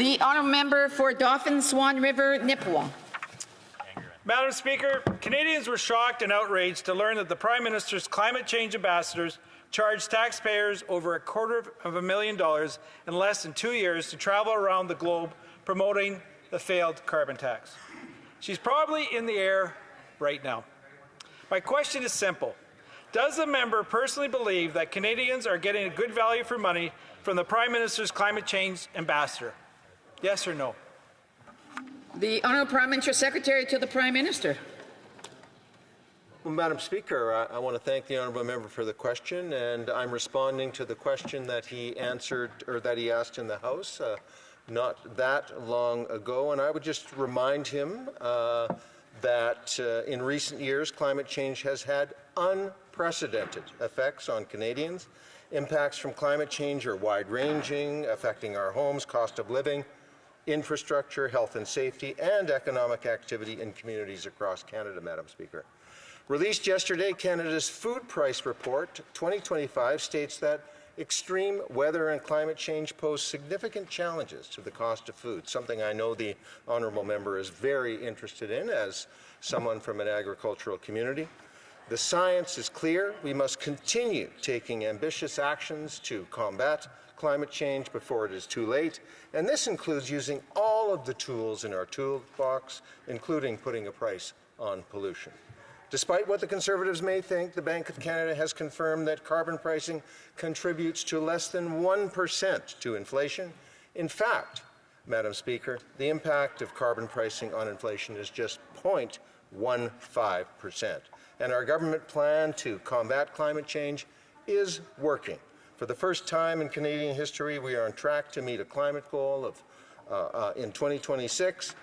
The honourable member for Dauphin, Swan River, Nipawin. Madam Speaker, Canadians were shocked and outraged to learn that the Prime Minister's climate change ambassadors charged taxpayers over $250,000 in less than 2 years to travel around the globe promoting the failed carbon tax. She's probably in the air right now. My question is simple. Does the member personally believe that Canadians are getting a good value for money from the Prime Minister's climate change ambassador? Yes or no? The Honourable Parliamentary Secretary to the Prime Minister. Well, Madam Speaker, I want to thank the honourable member for the question, and I'm responding to the question that he answered or that he asked in the House not that long ago. And I would just remind him that in recent years, climate change has had unprecedented effects on Canadians. Impacts from climate change are wide-ranging, affecting our homes, cost of living, infrastructure, health and safety, and economic activity in communities across Canada, Madam Speaker. Released yesterday, Canada's Food Price Report 2025 states that extreme weather and climate change pose significant challenges to the cost of food, something I know the honourable member is very interested in as someone from an agricultural community. The science is clear. We must continue taking ambitious actions to combat climate change before it is too late, and this includes using all of the tools in our toolbox, including putting a price on pollution. Despite what the Conservatives may think, the Bank of Canada has confirmed that carbon pricing contributes to less than 1% to inflation. In fact, Madam Speaker, the impact of carbon pricing on inflation is just 0.15%. And our government plan to combat climate change is working. For the first time in Canadian history, we are on track to meet a climate goal of in 2026.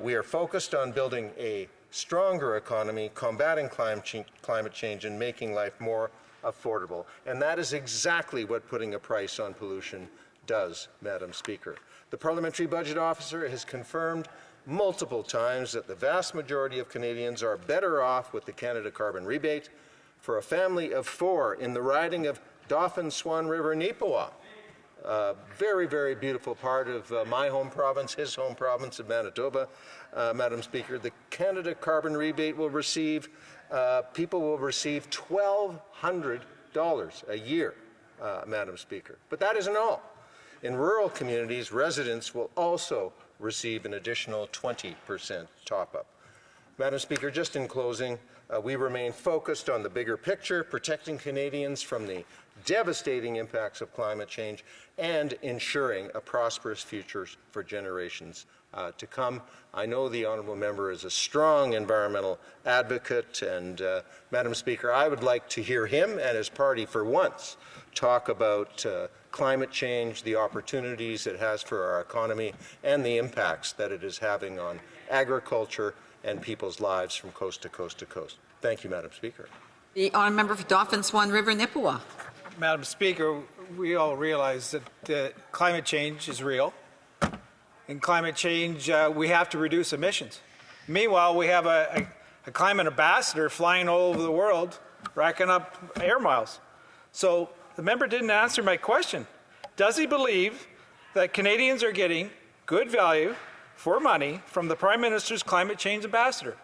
We are focused on building a stronger economy, combating climate change, and making life more affordable. And that is exactly what putting a price on pollution does, Madam Speaker. The Parliamentary Budget Officer has confirmed multiple times that the vast majority of Canadians are better off with the Canada Carbon Rebate. For a family of 4 in the riding of Dauphin, Swan River, Nipawin, very, very beautiful part of my home province, his home province of Manitoba, Madam Speaker. The Canada Carbon Rebate will receive, people will receive $1,200 a year, Madam Speaker. But that isn't all. In rural communities, residents will also receive an additional 20% top-up. Madam Speaker, just in closing, we remain focused on the bigger picture, protecting Canadians from the devastating impacts of climate change and ensuring a prosperous future for generations to come. I know the honourable member is a strong environmental advocate, and Madam Speaker, I would like to hear him and his party for once talk about climate change, the opportunities it has for our economy, and the impacts that it is having on agriculture and people's lives from coast to coast to coast. Thank you, Madam Speaker. The honourable member for Dauphin, Swan River, Nipawin. Madam Speaker, we all realize that climate change is real. In climate change, we have to reduce emissions. Meanwhile, we have a climate ambassador flying all over the world, racking up air miles. So the member didn't answer my question. Does he believe that Canadians are getting good value for money from the Prime Minister's climate change ambassador?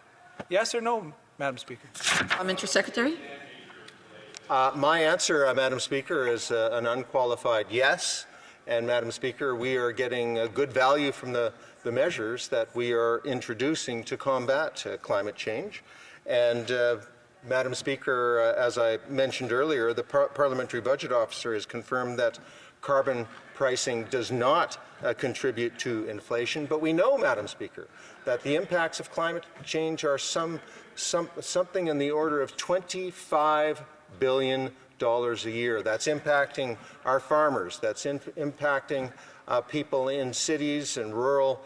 Yes or no, Madam Speaker? Parliamentary Secretary. My answer, Madam Speaker, is an unqualified yes. And Madam Speaker, we are getting good value from the measures that we are introducing to combat climate change. And Madam Speaker, as I mentioned earlier, the Parliamentary Budget Officer has confirmed that carbon pricing does not contribute to inflation. But we know, Madam Speaker, that the impacts of climate change are something in the order of $25 billion a year. That's impacting our farmers. That's impacting people in cities and rural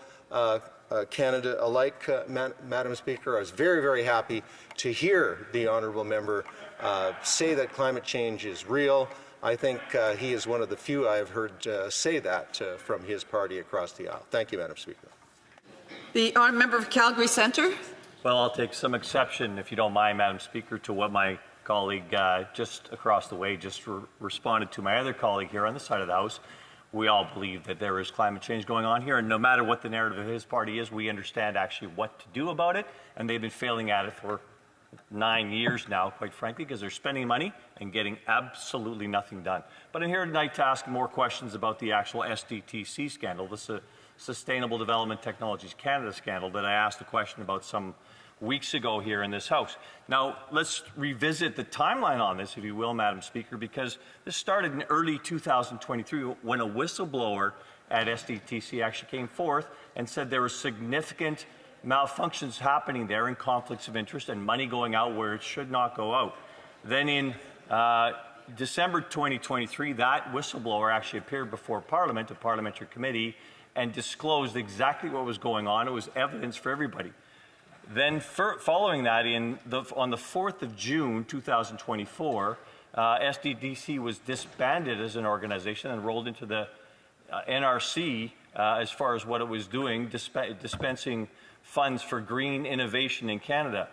Canada alike. Madam Speaker, I was very, very happy to hear the honourable member say that climate change is real. I think he is one of the few I have heard say that from his party across the aisle. Thank you, Madam Speaker. The honourable member of Calgary Centre. Well, I'll take some exception, if you don't mind, Madam Speaker, to what my colleague just across the way just responded to my other colleague here on the side of the House. we all believe that there is climate change going on here, and no matter what the narrative of his party is, we understand actually what to do about it, and they've been failing at it for 9 years now, quite frankly, because they're spending money and getting absolutely nothing done. But I'm here tonight to ask more questions about the actual SDTC scandal, the Sustainable Development Technologies Canada scandal that I asked a question about some weeks ago here in this House. Now, let's revisit the timeline on this, if you will, Madam Speaker, because this started in early 2023 when a whistleblower at SDTC actually came forth and said there were significant malfunctions happening there and conflicts of interest and money going out where it should not go out. Then in December 2023, that whistleblower actually appeared before Parliament, a parliamentary committee, and disclosed exactly what was going on. It was evidence for everybody. Then following that, on the 4th of June 2024, SDTC was disbanded as an organization and rolled into the NRC as far as what it was doing, dispensing funds for green innovation in Canada.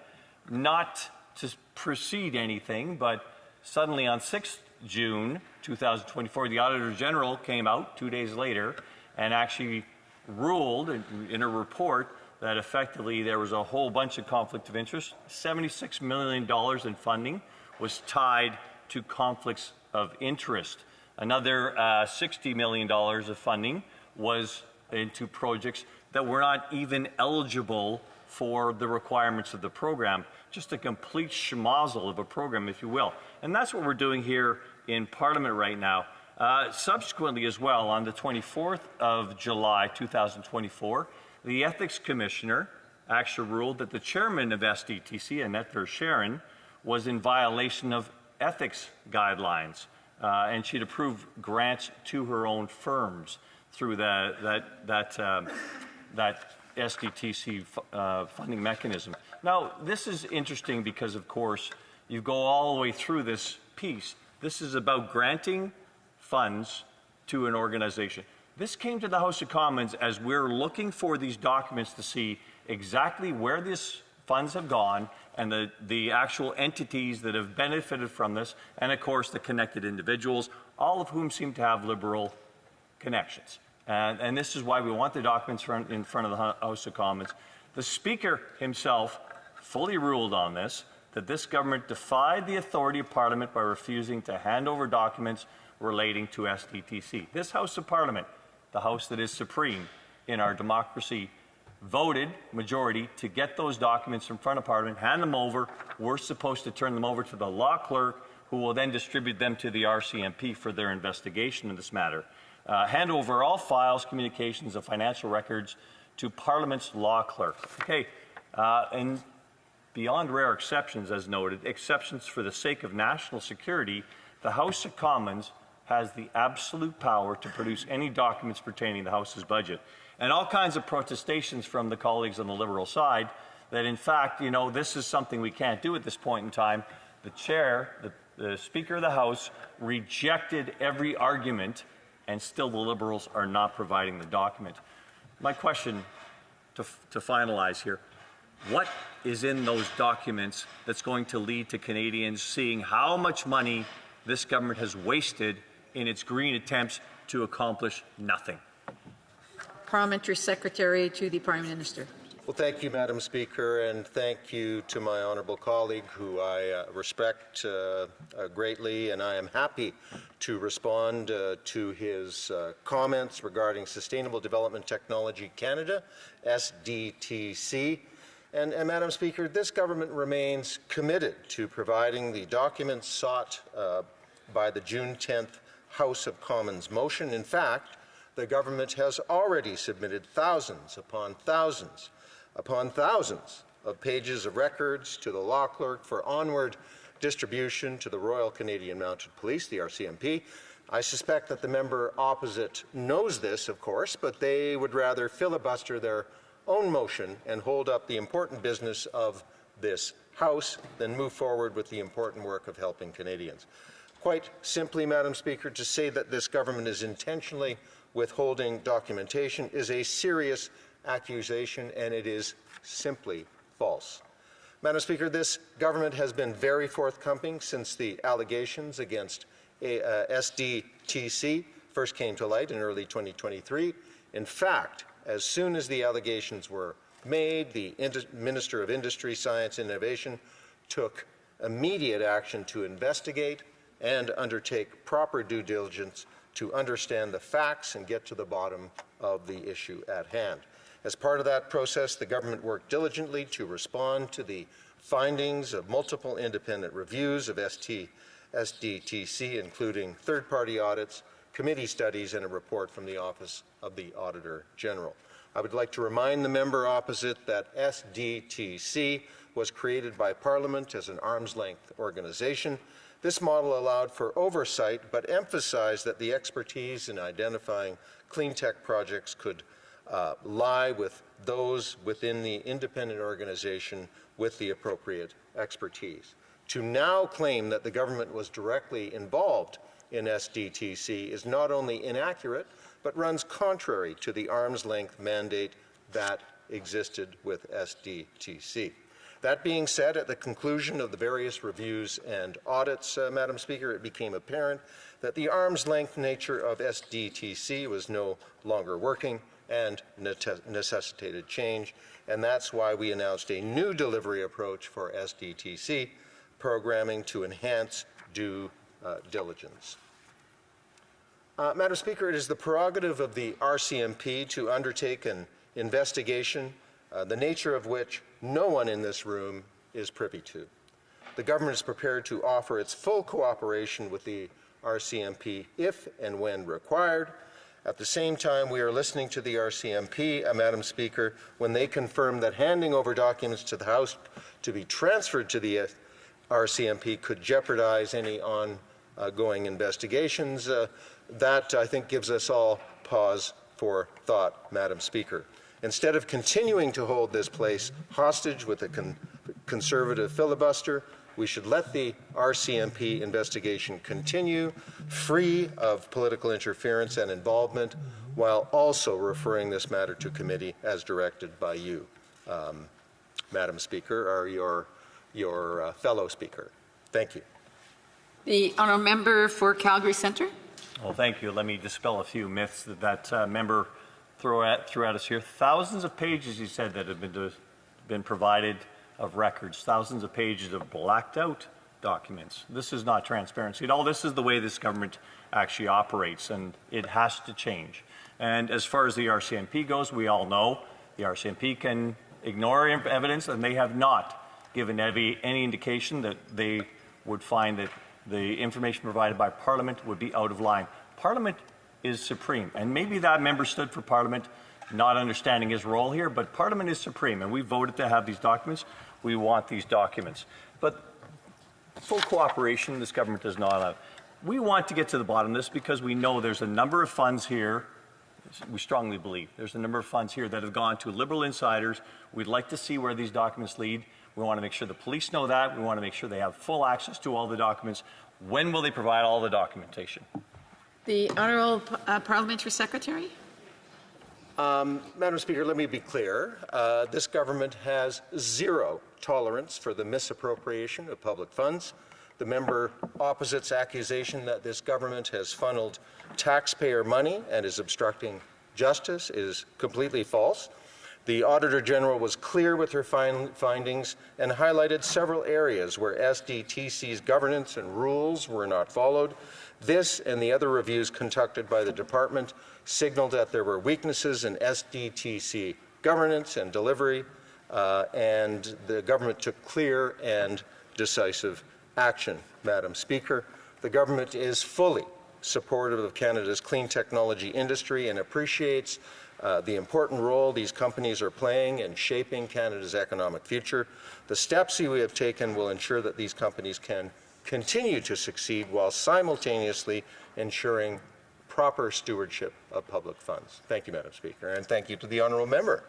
Not to precede anything, but suddenly on 6th June 2024, the Auditor General came out 2 days later and actually ruled in a report that effectively there was a whole bunch of conflict of interest. $76 million in funding was tied to conflicts of interest. Another $60 million of funding was into projects that were not even eligible for the requirements of the program. Just a complete schmozzle of a program, if you will. And that's what we're doing here in Parliament right now. Subsequently as well, on the 24th of July 2024, the Ethics Commissioner actually ruled that the chairman of SDTC, Annette Verschaeren, was in violation of ethics guidelines, and she'd approved grants to her own firms through that SDTC funding mechanism. Now, this is interesting because, of course, you go all the way through this piece. This is about granting funds to an organization. This came to the House of Commons as we're looking for these documents to see exactly where these funds have gone and the actual entities that have benefited from this, and of course the connected individuals, all of whom seem to have Liberal connections. And this is why we want the documents in front of the House of Commons. The Speaker himself fully ruled on this, that this government defied the authority of Parliament by refusing to hand over documents relating to SDTC. This House of Parliament, the House that is supreme in our democracy, voted majority to get those documents in front of Parliament, hand them over. We're supposed to turn them over to the law clerk, who will then distribute them to the RCMP for their investigation in this matter. Hand over all files, communications, and financial records to Parliament's law clerk. Okay, and beyond rare exceptions, as noted, exceptions for the sake of national security, the House of Commons has the absolute power to produce any documents pertaining to the House's budget. And all kinds of protestations from the colleagues on the Liberal side that, in fact, you know, this is something we can't do at this point in time. The chair, the Speaker of the House, rejected every argument, and still the Liberals are not providing the document. My question to finalize here, what is in those documents that's going to lead to Canadians seeing how much money this government has wasted in its green attempts to accomplish nothing? Parliamentary Secretary to the Prime Minister. Well, thank you, Madam Speaker, and thank you to my honourable colleague, who I respect greatly, and I am happy to respond to his comments regarding Sustainable Development Technology Canada, SDTC. And Madam Speaker, this government remains committed to providing the documents sought by the June 10th House of Commons motion. In fact, the government has already submitted thousands upon thousands of pages of records to the law clerk for onward distribution to the Royal Canadian Mounted Police, the RCMP. I suspect that the member opposite knows this, of course, but they would rather filibuster their own motion and hold up the important business of this House than move forward with the important work of helping Canadians. Quite simply, Madam Speaker, to say that this government is intentionally withholding documentation is a serious accusation, and it is simply false. Madam Speaker, this government has been very forthcoming since the allegations against SDTC first came to light in early 2023. In fact, as soon as the allegations were made, the Minister of Industry, Science and Innovation took immediate action to investigate and undertake proper due diligence to understand the facts and get to the bottom of the issue at hand. As part of that process, the government worked diligently to respond to the findings of multiple independent reviews of SDTC, including third-party audits, committee studies, and a report from the Office of the Auditor General. I would like to remind the member opposite that SDTC was created by Parliament as an arm's-length organization. This model allowed for oversight, but emphasized that the expertise in identifying clean tech projects could lie with those within the independent organization with the appropriate expertise. To now claim that the government was directly involved in SDTC is not only inaccurate, but runs contrary to the arm's-length mandate that existed with SDTC. That being said, at the conclusion of the various reviews and audits, Madam Speaker, it became apparent that the arm's-length nature of SDTC was no longer working and necessitated change, and that's why we announced a new delivery approach for SDTC programming to enhance due diligence. Madam Speaker, it is the prerogative of the RCMP to undertake an investigation, the nature of which no one in this room is privy to. The government is prepared to offer its full cooperation with the RCMP if and when required. At the same time, we are listening to the RCMP, Madam Speaker, when they confirm that handing over documents to the House to be transferred to the RCMP could jeopardize any ongoing investigations. That, I think, gives us all pause for thought, Madam Speaker. Instead of continuing to hold this place hostage with a conservative filibuster, we should let the RCMP investigation continue, free of political interference and involvement, while also referring this matter to committee as directed by you, Madam Speaker, or your fellow speaker. Thank you. The honourable member for Calgary Centre. Well, thank you. Let me dispel a few myths that member threw at us here. Thousands of pages, he said, that have been provided of records, thousands of pages of blacked out documents. This is not transparency at all. This is the way this government actually operates, and it has to change. And as far as the RCMP goes, we all know the RCMP can ignore evidence, and they have not given any indication that they would find that the information provided by Parliament would be out of line. Parliament is supreme, and maybe that member stood for Parliament not understanding his role here, but Parliament is supreme, and we voted to have these documents. We want these documents. But full cooperation, this government does not have. We want to get to the bottom of this because we know there's a number of funds here. We strongly believe there's a number of funds here that have gone to Liberal insiders. We'd like to see where these documents lead. We want to make sure the police know that. We want to make sure they have full access to all the documents. When will they provide all the documentation? The honourable parliamentary secretary. Madam Speaker, let me be clear. This government has zero tolerance for the misappropriation of public funds. The member opposite's accusation that this government has funneled taxpayer money and is obstructing justice is completely false. The Auditor General was clear with her findings and highlighted several areas where SDTC's governance and rules were not followed. This and the other reviews conducted by the department signaled that there were weaknesses in SDTC governance and delivery, and the government took clear and decisive action. Madam Speaker, the government is fully supportive of Canada's clean technology industry and appreciates the important role these companies are playing in shaping Canada's economic future. The steps we have taken will ensure that these companies can continue to succeed while simultaneously ensuring proper stewardship of public funds. Thank you, Madam Speaker, and thank you to the honourable member.